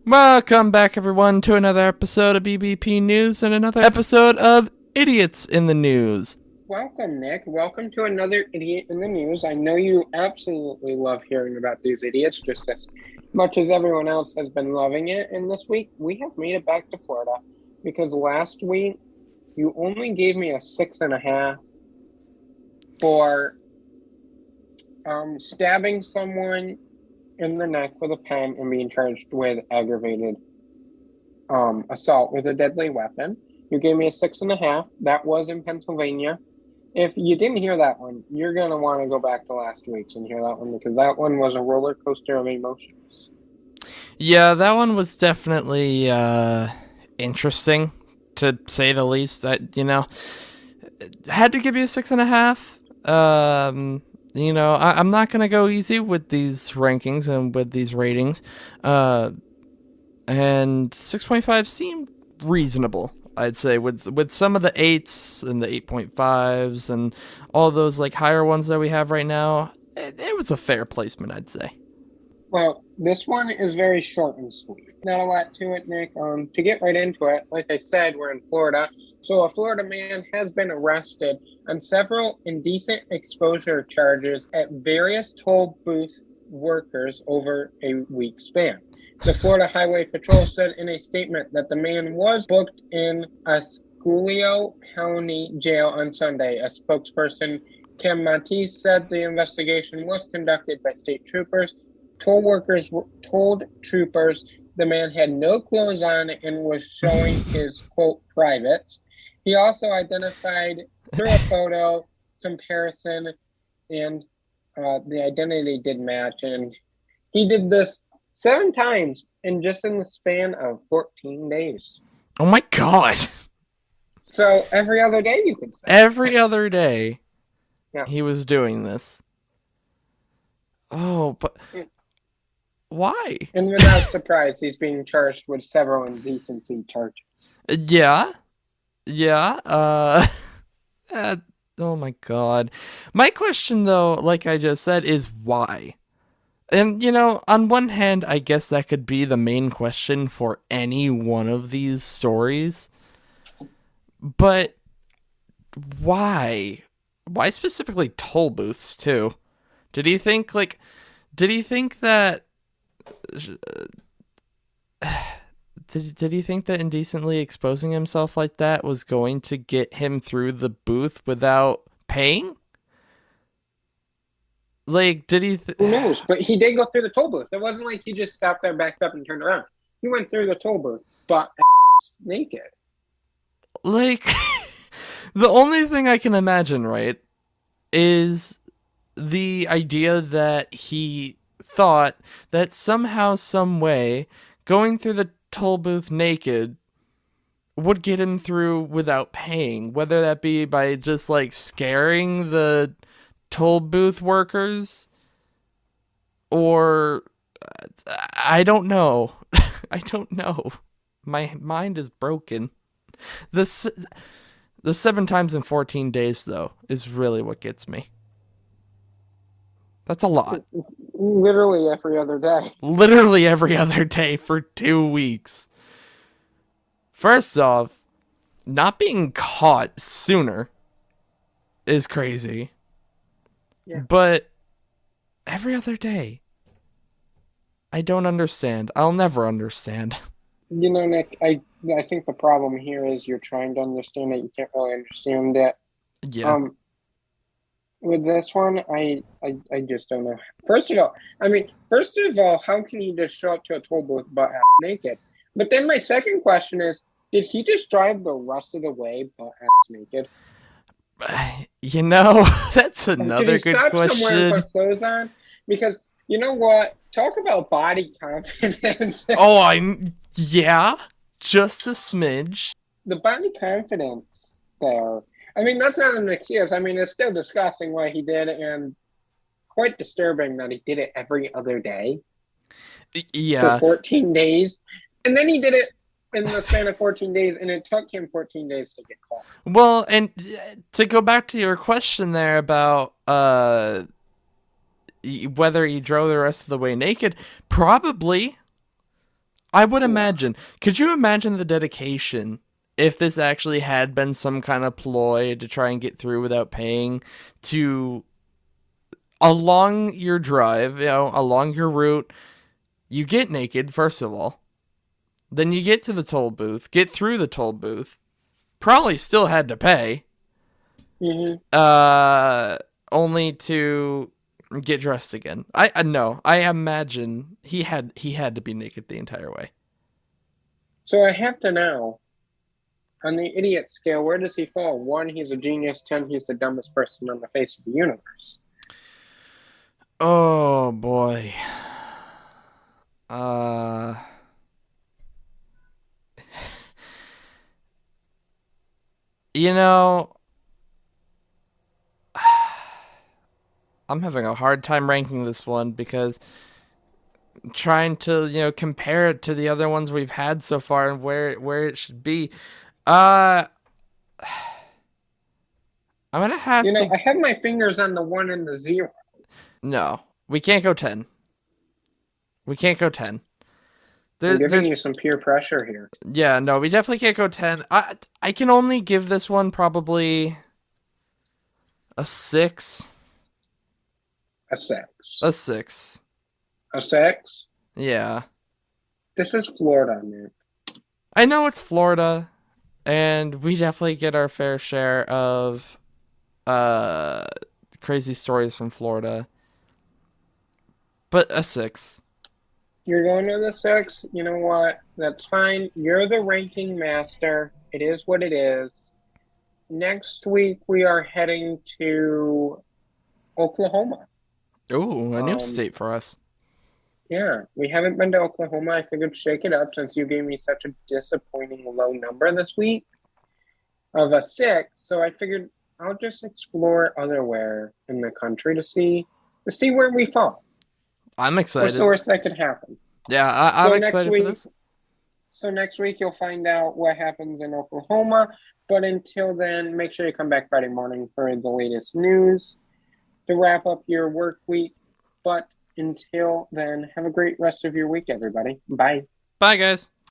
Welcome back, everyone, to another episode of BBP News and another episode of Idiots in the News. Welcome, Nick. Welcome to another Idiot in the News. I know you absolutely love hearing about these idiots just as much as everyone else has been loving it. And this week, we have made it back to Florida because last week, you only gave me a 6.5 for stabbing someone in the neck with a pen and being charged with aggravated assault with a deadly weapon. You gave me a 6.5. That was in Pennsylvania. If you didn't hear that one, you're going to want to go back to last week's and hear that one because that one was a roller coaster of emotions. Yeah, that one was definitely interesting, to say the least. Had to give you a 6.5. I'm not going to go easy with these rankings and with these ratings. And 6.5 seemed reasonable, I'd say, with some of the 8s and the 8.5s and all those like higher ones that we have right now. It was a fair placement, I'd say. Well, this one is very short and sweet. Not a lot to it, Nick. To get right into it, like I said, we're in Florida. So a Florida man has been arrested on several indecent exposure charges at various toll booth workers over a week span. The Florida Highway Patrol said in a statement that the man was booked in Osceola County Jail on Sunday. A spokesperson, Kim Matisse, said the investigation was conducted by state troopers. Toll workers told troopers the man had no clothes on and was showing his, quote, privates. He also identified through a photo comparison, and the identity did match. And he did this 7 times in the span of 14 days. Oh my god! So every other day, you could say. Every other day, Yeah. he was doing this. Oh, but why? And without surprise, he's being charged with several indecency charges. Yeah. Oh my god. My question, though, like I just said, is why? And, on one hand, I guess that could be the main question for any one of these stories. But why? Why specifically toll booths, too? Did he think that did he think that indecently exposing himself like that was going to get him through the booth without paying? Like, did he? Who knows? But he did go through the toll booth. It wasn't like he just stopped there, backed up, and turned around. He went through the toll booth, but naked. Like, the only thing I can imagine, right, is the idea that he thought that somehow, some way, going through the toll booth naked would get him through without paying, whether that be by just like scaring the toll booth workers or I don't know. I don't know. My mind is broken. The 7 times in 14 days, though, is really what gets me. That's a lot. Literally every other day. Literally every other day for 2 weeks. First off, not being caught sooner is crazy. Yeah. But every other day, I don't understand. I'll never understand. Nick, I think the problem here is you're trying to understand it. You can't really understand it. Yeah. With this one, I just don't know. First of all, how can he just show up to a toll booth butt ass naked? But then my second question is, did he just drive the rest of the way butt ass naked? That's another good stop question. Somewhere and put clothes on? Because you know what? Talk about body confidence. Yeah, just a smidge. The body confidence there. I mean, that's not an excuse. I mean, it's still disgusting what he did and quite disturbing that he did it every other day. Yeah. For 14 days. And then he did it in the span of 14 days, and it took him 14 days to get caught. Well, and to go back to your question there about whether he drove the rest of the way naked, probably. I would Yeah. imagine. Could you imagine the dedication if this actually had been some kind of ploy to try and get through without paying to along your drive, along your route, you get naked, first of all. Then you get to the toll booth, get through the toll booth, probably still had to pay, Hmm. uh, only to get dressed again. I no, I imagine he had to be naked the entire way. So I have to know, on the idiot scale, where does he fall? One, he's a genius. 10, he's the dumbest person on the face of the universe. Oh boy. Uh, you know, I'm having a hard time ranking this one because trying to, compare it to the other ones we've had so far and where it should be. Uh, I'm gonna have to. I have my fingers on the one and the zero. No, we can't go 10. We can't go 10. I'm giving There's you some peer pressure here. Yeah, no, we definitely can't go 10. I can only give this one probably a 6. A six. A 6. A six? Yeah. This is Florida, man. I know it's Florida, and we definitely get our fair share of uh crazy stories from Florida, but a 6. You're going to the six. You know what? That's fine. You're the ranking master. It is what it is. Next week, we are heading to Oklahoma. Ooh, a new Um, state for us. yeah, we haven't been to Oklahoma. I figured shake it up since you gave me such a disappointing low number this week of a six. So I figured I'll just explore otherwhere in the country to see where we fall. I'm What's the excited. worst that could happen? Yeah, I'm So next excited for week, this. so next week you'll find out what happens in Oklahoma. But until then, make sure you come back Friday morning for the latest news to wrap up your work week. But until then, have a great rest of your week, everybody. Bye. Bye, guys.